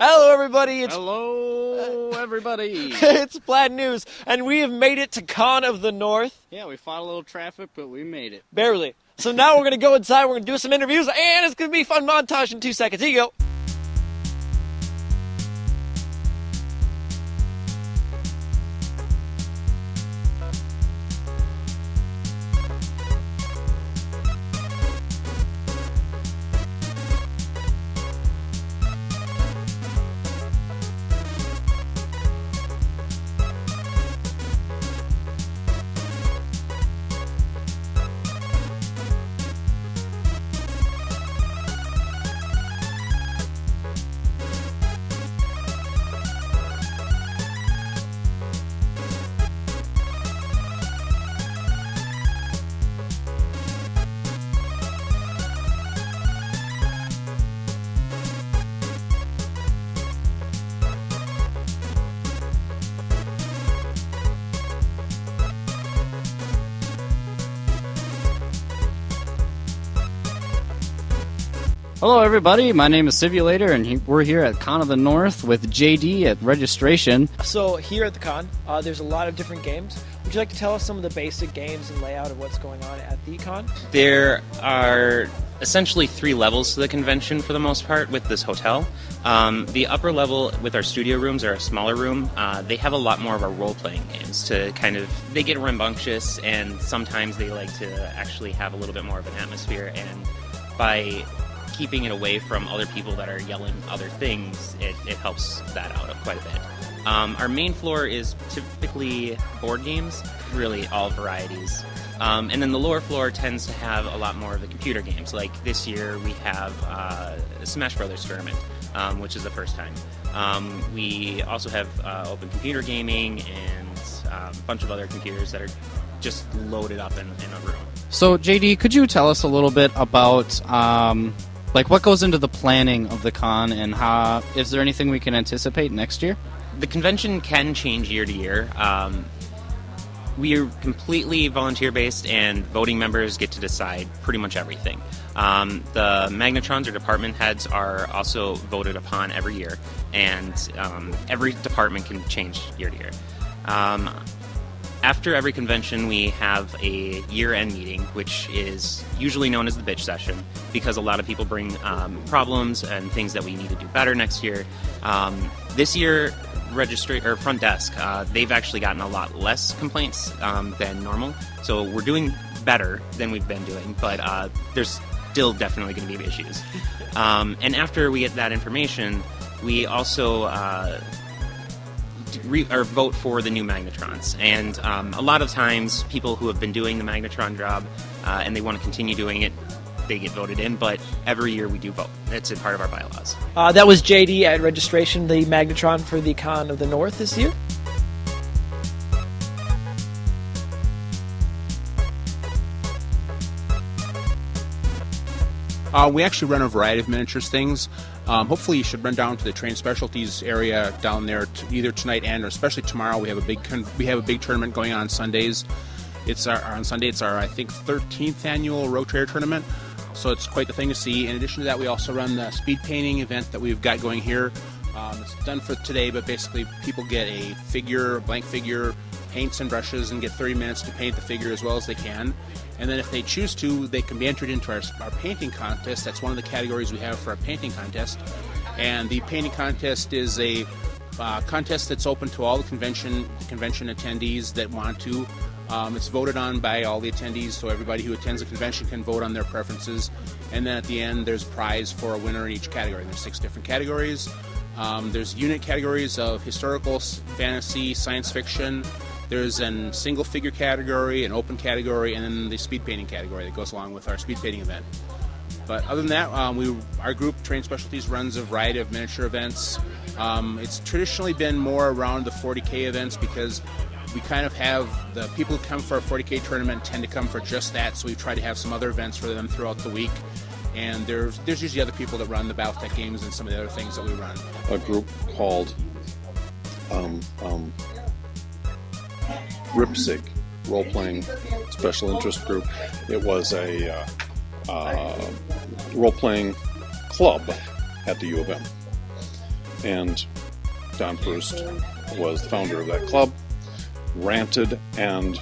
Hello, everybody. Hello, everybody. It's Plaid News, and we have made it to Con of the North. Yeah, we fought a little traffic, but we made it. Barely. So now we're going to go inside, we're going to do some interviews, and it's going to be a fun montage in 2 seconds. Here you go. Hello, everybody. My name is Simulator, and we're here at Con of the North with JD at registration. So here at the con, there's a lot of different games. Would you like to tell us some of the basic games and layout of what's going on at the con? There are essentially 3 levels to the convention for the most part with this hotel. The upper level with our studio rooms are a smaller room. They have a lot more of our role-playing games to they get rambunctious, and sometimes they like to actually have a little bit more of an atmosphere, and by keeping it away from other people that are yelling other things, it helps that out quite a bit. Our main floor is typically board games, really all varieties. And then the lower floor tends to have a lot more of the computer games. Like this year we have a Smash Brothers tournament, which is the first time. We also have open computer gaming and a bunch of other computers that are just loaded up in a room. So, JD, could you tell us a little bit about what goes into the planning of the con, and is there anything we can anticipate next year? The convention can change year to year. We are completely volunteer-based, and voting members get to decide pretty much everything. The Magnetrons, or department heads, are also voted upon every year, and every department can change year to year. After every convention, we have a year-end meeting, which is usually known as the bitch session, because a lot of people bring problems and things that we need to do better next year. This year, front desk, they've actually gotten a lot less complaints than normal, so we're doing better than we've been doing, but there's still definitely going to be issues. And after we get that information, we also vote for the new Magnetrons, and a lot of times people who have been doing the Magnetron job and they want to continue doing it, they get voted in, but every year we do vote. It's a part of our bylaws. That was JD at registration, the Magnetron for the Con of the North this year. We actually run a variety of miniatures things. Hopefully you should run down to the Train Specialties area down there either tonight or especially tomorrow. We have a big tournament going on Sundays. On Sunday it's our I think 13th annual Rotator tournament, so it's quite the thing to see. In addition to that, we also run the speed painting event that we've got going here. It's done for today, but basically people get a blank figure, paints and brushes, and get 30 minutes to paint the figure as well as they can. And then if they choose to, they can be entered into our painting contest. That's one of the categories we have for our painting contest. And the painting contest is a contest that's open to all the convention attendees that want to. It's voted on by all the attendees, so everybody who attends the convention can vote on their preferences. And then at the end, there's a prize for a winner in each category. There's 6 different categories. There's unit categories of historical, fantasy, science fiction. There's a single figure category, an open category, and then the speed painting category that goes along with our speed painting event. But other than that, our group, Train Specialties, runs a variety of miniature events. It's traditionally been more around the 40K events because we kind of have the people who come for a 40K tournament tend to come for just that, so we try to have some other events for them throughout the week. And there's usually other people that run the Battletech games and some of the other things that we run. A group called Ripsig, role-playing special interest group. It was a role-playing club at the U of M. and Don First was the founder of that club, ranted, and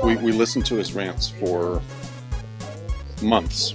we listened to his rants for months.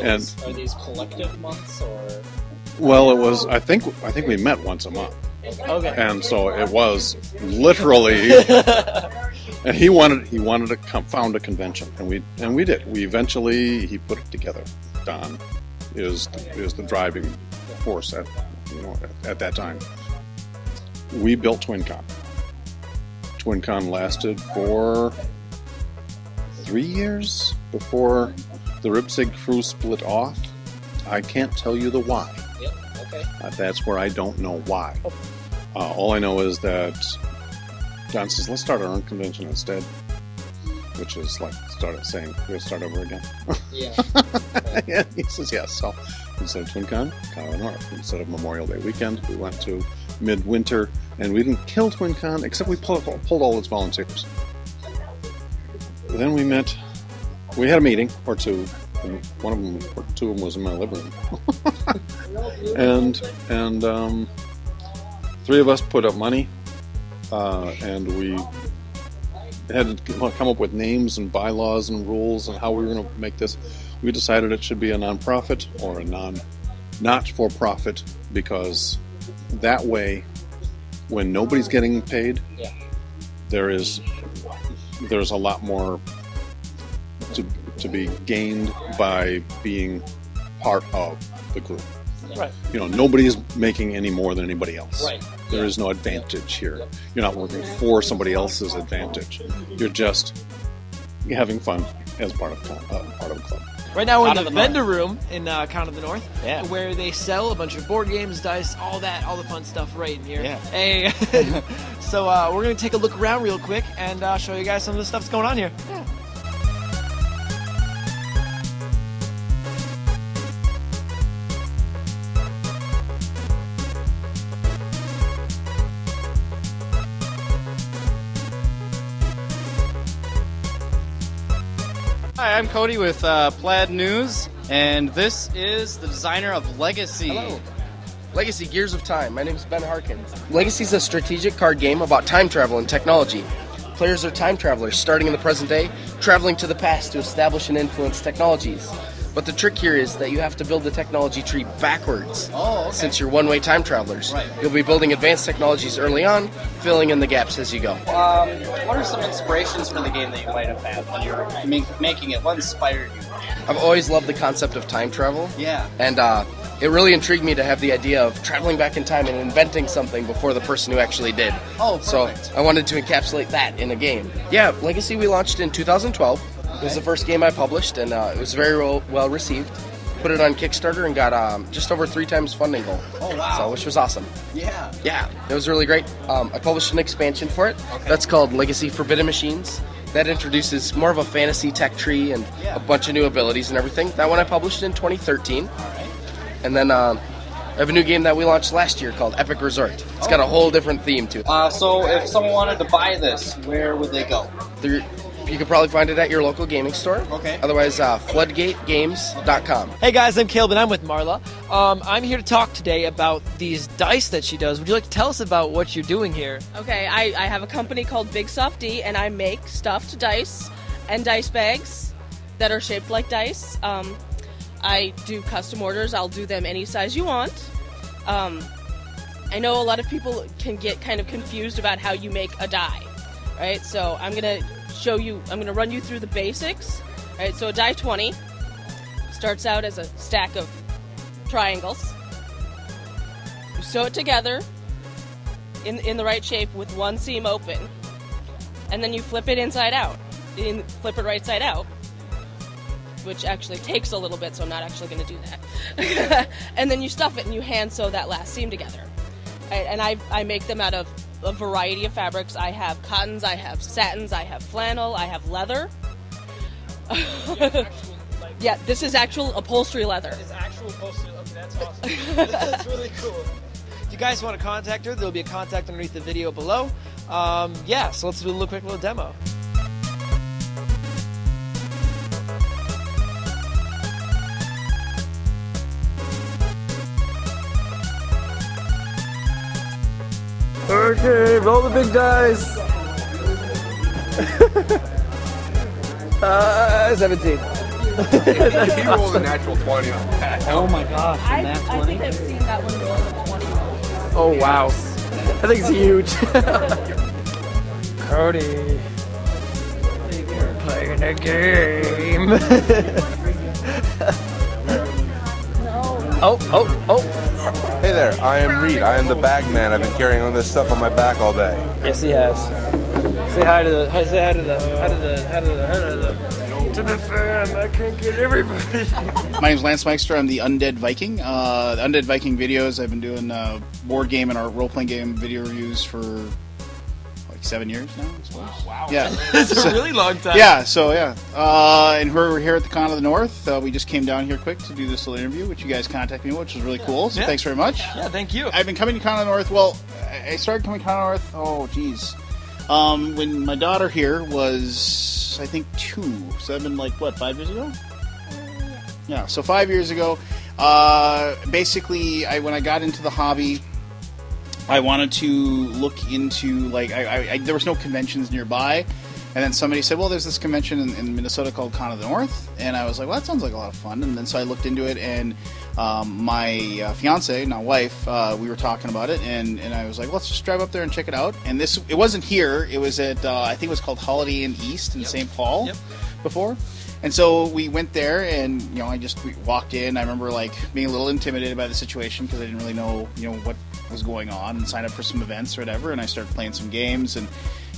And Are these collective months or? well, it was. I think we met once a month. Okay. And so it was literally, and he wanted to found a convention, and we did. We eventually he put it together. Don is the driving force at that time. We built TwinCon. TwinCon lasted for 3 years before the Ripsig crew split off. I can't tell you the why. Yep. Okay. That's where I don't know why. All I know is that John says, let's start our own convention instead. Which is like we'll start over again. Yeah. Yeah, he says yes. So instead of TwinCon, Colorado North. Instead of Memorial Day weekend, we went to midwinter, and we didn't kill TwinCon, except we pulled all its volunteers. Then we had a meeting or two, and two of them was in my living room. and three of us put up money, and we had to come up with names and bylaws and rules and how we were going to make this. We decided it should be a non-profit or a not-for-profit, because that way, when nobody's getting paid, there's a lot more to be gained by being part of the group. Right. Nobody's making any more than anybody else. Right. There is no advantage here. You're not working for somebody else's advantage. You're just having fun as part of a club. Right now we're in Count the of the vendor room in Count of the North, Yeah. where they sell a bunch of board games, dice, all the fun stuff right in here. Yeah. Hey, so we're gonna take a look around real quick and show you guys some of the stuff that's going on here. Yeah. Hi, I'm Cody with Plaid News, and this is the designer of Legacy. Hello. Legacy Gears of Time. My name is Ben Harkins. Legacy is a strategic card game about time travel and technology. Players are time travelers starting in the present day, traveling to the past to establish and influence technologies. But the trick here is that you have to build the technology tree backwards. Oh, okay. Since you're one-way time travelers. Right. You'll be building advanced technologies early on, filling in the gaps as you go. What are some inspirations for the game that you might have had when you were making it? What inspired you? I've always loved the concept of time travel. Yeah. And it really intrigued me to have the idea of traveling back in time and inventing something before the person who actually did. Oh, So perfect. I wanted to encapsulate that in a game. Yeah, Legacy we launched in 2012. It was the first game I published, and it was very well received. Put it on Kickstarter and got just over 3 times funding goal. Oh, wow. So, which was awesome. Yeah. Yeah, it was really great. I published an expansion for it. That's called Legacy Forbidden Machines. That introduces more of a fantasy tech tree and a bunch of new abilities and everything. That one I published in 2013. All right. And then I have a new game that we launched last year called Epic Resort. It's got a whole different theme to it. So if someone wanted to buy this, where would they go? You could probably find it at your local gaming store. Okay. Otherwise, floodgategames.com. Hey guys, I'm Caleb and I'm with Marla. I'm here to talk today about these dice that she does. Would you like to tell us about what you're doing here? Okay, I have a company called Big Soft D, and I make stuffed dice and dice bags that are shaped like dice. I do custom orders. I'll do them any size you want. I know a lot of people can get kind of confused about how you make a die, right? So I'm going to run you through the basics. Right, so a die 20 starts out as a stack of triangles. You sew it together in the right shape with one seam open, and then you flip it inside out. Flip it right side out, which actually takes a little bit, so I'm not actually going to do that. And then you stuff it and you hand sew that last seam together. Right, and I make them out of a variety of fabrics. I have cottons, I have satins, I have flannel, I have leather. Yeah, this is actual upholstery leather. It's actual posted. Okay, that's awesome. That's really cool. If you guys want to contact her, there'll be a contact underneath the video below. So let's do a quick little demo. Okay, roll the big dice. 17. He rolled a natural 20 on that. Oh my gosh, I think I've seen that one roll a 20. Oh wow, I think it's huge. Cody, you're playing a game. Oh. Hey there, I am Reed. I am the bag man. I've been carrying all this stuff on my back all day. Yes, he has. Say hi to the fam. I can't get everybody. My name's Lance Meister. I'm the Undead Viking. The Undead Viking videos, I've been doing board game and our role-playing game video reviews for like 7 years now, I suppose. Wow. Yeah. That's a really long time. Yeah, so yeah. And we're here at the Con of the North. We just came down here quick to do this little interview, which you guys contacted me with, which was really cool. So thanks very much. Yeah, thank you. I've been coming to Con of the North. Well, I started coming to Con of the North, when my daughter here was, I think, 2. So I've been like, 5 years ago? Yeah, so 5 years ago. Basically, when I got into the hobby, I wanted to look into, there was no conventions nearby. And then somebody said, well, there's this convention in Minnesota called Con of the North. And I was like, well, that sounds like a lot of fun. And then so I looked into it, and my fiance, now wife, we were talking about it. And I was like, let's just drive up there and check it out. And it wasn't here. It was at, I think it was called Holiday Inn East in St. Paul before. And so we went there, and we walked in. I remember being a little intimidated by the situation because I didn't really know what was going on, and signed up for some events or whatever. And I started playing some games, and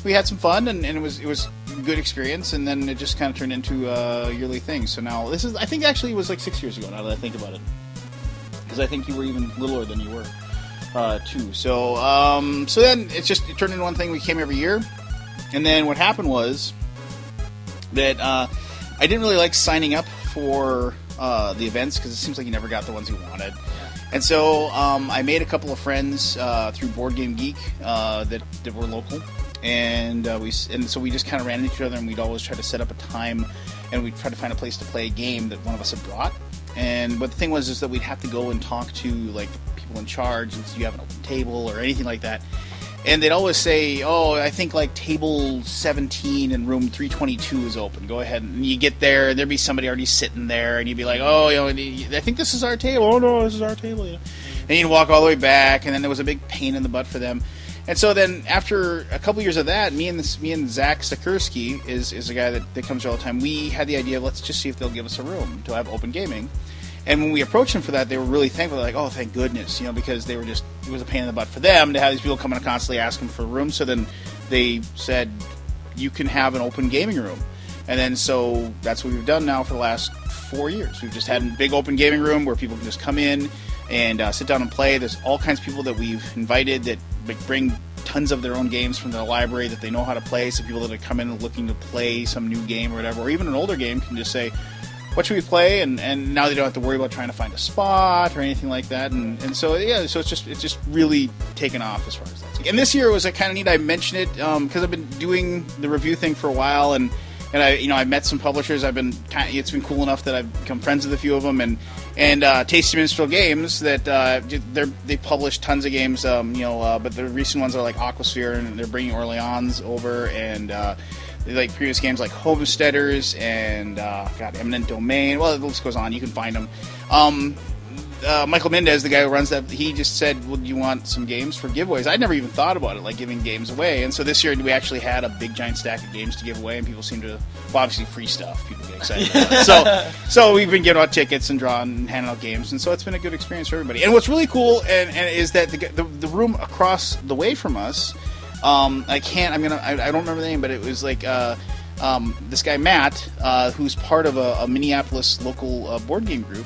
we had some fun, and it was a good experience. And then it just kind of turned into a yearly thing. So now I think actually it was like 6 years ago now that I think about it, because I think you were even littler than you were too. So then it turned into one thing. We came every year, and then what happened was that I didn't really like signing up for the events because it seems like you never got the ones you wanted. And so I made a couple of friends through Board Game Geek that were local, and so we just kind of ran into each other, and we'd always try to set up a time, and we'd try to find a place to play a game that one of us had brought. But the thing was that we'd have to go and talk to people in charge, and so you have an open table or anything like that. And they'd always say, oh, I think table 17 in room 322 is open. Go ahead. And you get there, and there'd be somebody already sitting there, and you'd be like, oh, I think this is our table. Oh, no, this is our table. And you'd walk all the way back, and then there was a big pain in the butt for them. And so then after a couple years of that, me and Zach Sikursky is a guy that comes here all the time. We had the idea of let's just see if they'll give us a room to have open gaming. And when we approached them for that, they were really thankful. They're like, oh, thank goodness, because they were it was a pain in the butt for them to have these people coming and constantly asking for a room. So then they said, you can have an open gaming room. And then so that's what we've done now for the last 4 years. We've just had a big open gaming room where people can just come in and sit down and play. There's all kinds of people that we've invited that bring tons of their own games from their library that they know how to play. So people that are coming and looking to play some new game or whatever, or even an older game, can just say, what should we play? And now they don't have to worry about trying to find a spot or anything like that. And so so it's just really taken off as far as that. And this year was kind of neat. I mentioned it because I've been doing the review thing for a while, and I met some publishers. It's been cool enough that I've become friends with a few of them, and Tasty Minstrel Games that they publish tons of games. But the recent ones are like Aquasphere, and they're bringing Orleans over, and like previous games like Homesteaders and Eminent Domain. Well, the list goes on. You can find them. Michael Mendez, the guy who runs that, he just said, well, do you want some games for giveaways? I'd never even thought about it, like giving games away. And so this year we actually had a big giant stack of games to give away, and people seem to, well, obviously free stuff. People get excited about it. So we've been giving out tickets and drawing and handing out games, and so it's been a good experience for everybody. And what's really cool and is that the room across the way from us, I don't remember the name, but it was like this guy Matt, who's part of a Minneapolis local board game group.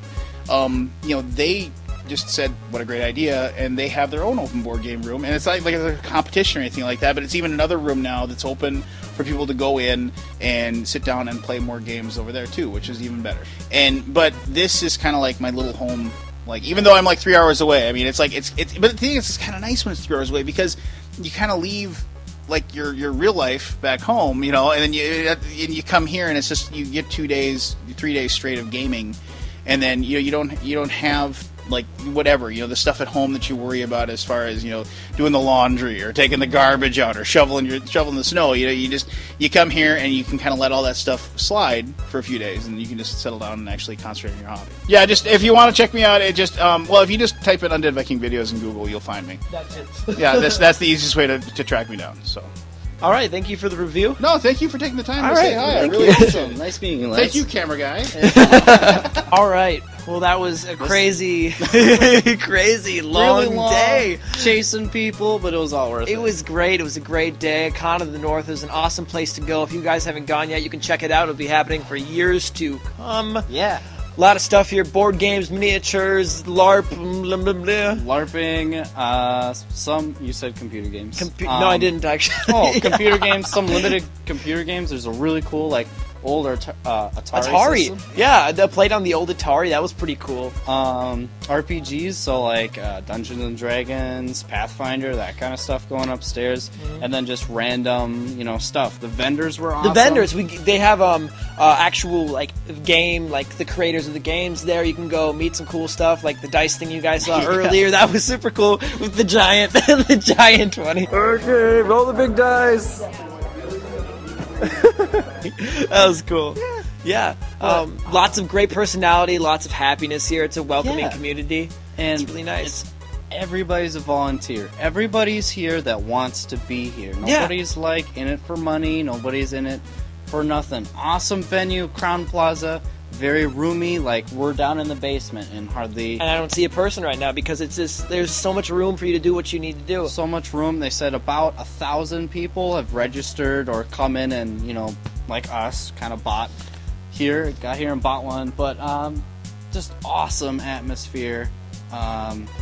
They just said, what a great idea, and they have their own open board game room, and it's like a competition or anything like that, but it's even another room now that's open for people to go in and sit down and play more games over there too, which is even better. But this is kind of like my little home, even though I'm 3 hours away. I mean, but the thing is, it's kind of nice when it's 3 hours away, because you kind of leave your real life back home, and then you come here, and it's just, you get 3 days straight of gaming. and then you don't have like whatever, the stuff at home that you worry about as far as doing the laundry or taking the garbage out or shoveling the snow. You come here and you can kind of let all that stuff slide for a few days, and you can just settle down and actually concentrate on your hobby. Yeah, just if you want to check me out, if you just type in Undead Viking videos in Google, you'll find me. That's it. Yeah, that's the easiest way to track me down. So. All right, thank you for the review. No, thank you for taking the time All to right, say hi. thank Really you. awesome. Nice meeting you, Les. Thank you, camera guy. All right. Well, that was a crazy, crazy long, Really long day. chasing people, but it was all worth it. It was great. It was a great day. Con of the North is an awesome place to go. If you guys haven't gone yet, you can check it out. It'll be happening for years to come. Yeah. A lot of stuff here. Board games, miniatures, LARP, blah, blah, blah. LARPing, some, you said computer games. No, I didn't actually. Oh, computer games, some limited computer games. There's a really cool, old Atari system. Yeah, the played on the old Atari. That was pretty cool. RPGs, so Dungeons and Dragons, Pathfinder, that kind of stuff going upstairs, and then just random, stuff. The vendors were awesome. The vendors, they have actual game, the creators of the games there. You can go meet some cool stuff, like the dice thing you guys saw earlier. That was super cool with the giant, the giant 20. Okay, roll the big dice. That was cool. Yeah. Lots of great personality, lots of happiness here. It's a welcoming community. And it's really nice. Everybody's a volunteer. Everybody's here that wants to be here. Nobody's in it for money. Nobody's in it for nothing. Awesome venue, Crown Plaza. Very roomy. We're down in the basement and hardly. And I don't see a person right now because it's just there's so much room for you to do what you need to do. So much room. They said about 1,000 people have registered or come in and like us, kind of got here and bought one. But just awesome atmosphere.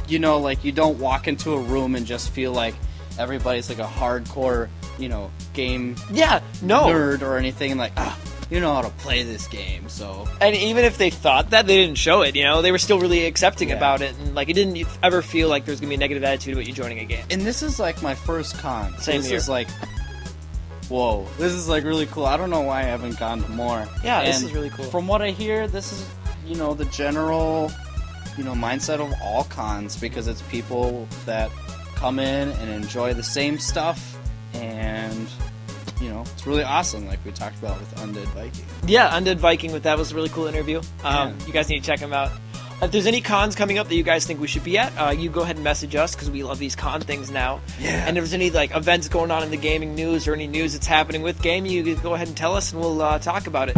You don't walk into a room and just feel like everybody's a hardcore, game nerd or anything you know how to play this game, so. And even if they thought that, they didn't show it, they were still really accepting about it, and it didn't ever feel like there's gonna be a negative attitude about you joining a game. And this is my first con. Same here. This is whoa, this is really cool. I don't know why I haven't gone to more. Yeah, this is really cool. From what I hear, this is, the general, mindset of all cons, because it's people that come in and enjoy the same stuff, and it's really awesome, like we talked about with Undead Viking. Yeah, Undead Viking, that was a really cool interview. You guys need to check him out. If there's any cons coming up that you guys think we should be at, you go ahead and message us, because we love these con things now. Yeah. And if there's any events going on in the gaming news or any news that's happening with gaming, you can go ahead and tell us, and we'll talk about it.